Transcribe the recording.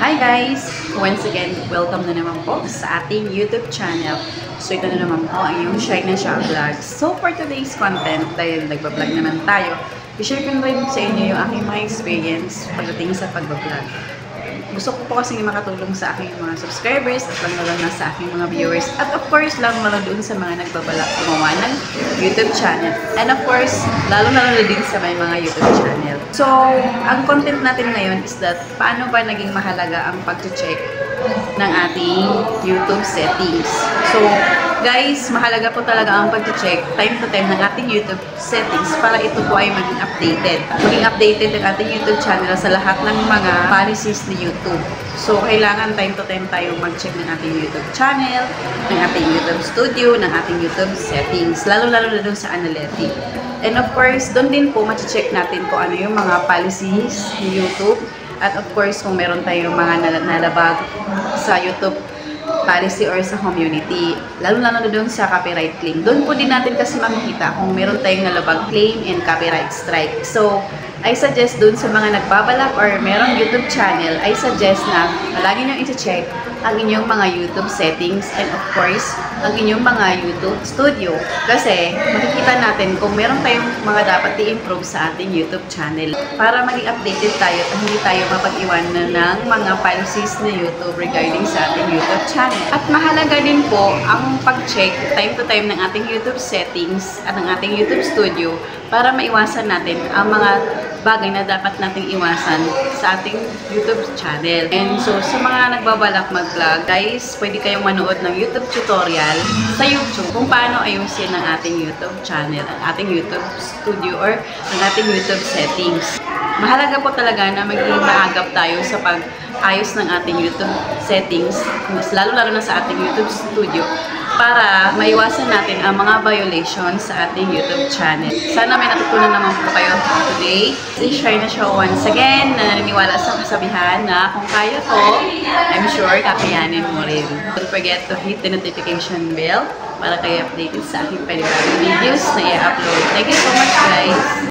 Hi guys! Once again, welcome na naman po sa ating YouTube channel. So ito na naman po ang yung Shine na Siya Vlogs. So for today's content, dahil nagbablog naman tayo, i-share ko rin sa inyo yung aking mga experience pagdating sa pagbablog. Gusto ko po kasi makatulong sa aking mga subscribers at lang na sa aking mga viewers. At of course, lang doon sa mga nagbabalak gumawa ng YouTube channel. And of course, lalo din sa may mga YouTube channel. So, ang content natin ngayon is that paano ba naging mahalaga ang pag-check ng ating YouTube settings. So, guys, mahalaga po talaga ang pag-check time to time ng ating YouTube settings para ito po ay maging updated. Maging updated ang ating YouTube channel sa lahat ng mga policies ni YouTube. So, kailangan time to time tayo mag-check ng ating YouTube channel, ng ating YouTube studio, ng ating YouTube settings, lalo-lalo na doon sa analytics. And of course, doon din po ma-check natin kung ano yung mga policies ni YouTube. At of course, kung meron tayong mga nalabag sa YouTube policy or sa community, lalo-lalo na doon sa copyright claim. Doon po din natin kasi makikita kung meron tayong nalabag claim and copyright strike. So, I suggest doon sa mga nagbabalak or merong YouTube channel, I suggest na lagi nyo i-check ang inyong mga YouTube settings and of course, ang inyong mga YouTube studio. Kasi makikita natin kung meron tayong mga dapat i-improve sa ating YouTube channel para maging updated tayo at hindi tayo mapag-iwanan ng mga policies na YouTube regarding sa ating YouTube channel. At mahalaga din po ang pag-check time to time ng ating YouTube settings at ng ating YouTube studio para maiwasan natin ang mga bagay na dapat nating iwasan sa ating YouTube channel. And so, sa mga nagbabalak mag-vlog, guys, pwede kayong manood ng YouTube tutorial sa YouTube kung paano ayusin ang ating YouTube channel, ang ating YouTube studio, or ang ating YouTube settings. Mahalaga po talaga na maging maagap tayo sa pag-ayos ng ating YouTube settings, lalo-lalo na sa ating YouTube studio, para maiwasan natin ang mga violations sa ating YouTube channel. Sana may natutunan naman po kayo today. I-share na siya once again na naniniwala sa kasabihan na kung kaya ko, I'm sure kakayanin mo rin. Don't forget to hit the notification bell para kayo updated sa aking panibagong videos na i-upload. Thank you so much guys!